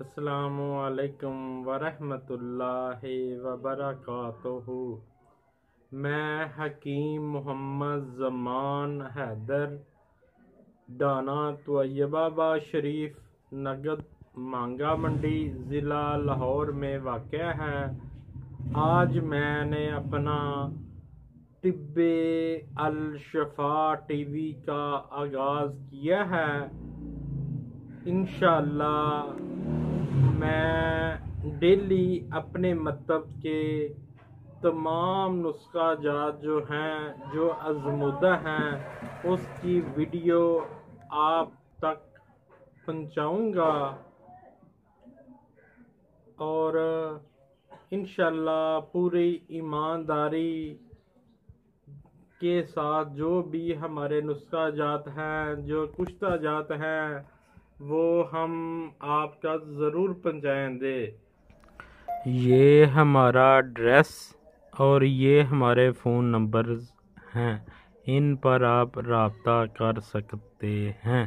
السلام علیکم ورحمۃ اللہ وبرکاتہ۔ میں حکیم محمد زمان حیدر ڈانا طیبہ آباد شریف نگد مانگا منڈی ضلع لاہور میں واقع ہے۔ آج میں نے اپنا طب الشفا ٹی وی کا آغاز کیا ہے۔ انشاءاللہ میں ڈیلی اپنے مطلب کے تمام نسخہ جات جو ہیں جو آزمودہ ہیں اس کی ویڈیو آپ تک پہنچاؤں گا، اور انشاءاللہ پوری ایمانداری کے ساتھ جو بھی ہمارے نسخہ جات ہیں، جو کشتہ جات ہیں، وہ ہم آپ کا ضرور پہنچائیں دے۔ یہ ہمارا ایڈریس اور یہ ہمارے فون نمبرز ہیں، ان پر آپ رابطہ کر سکتے ہیں۔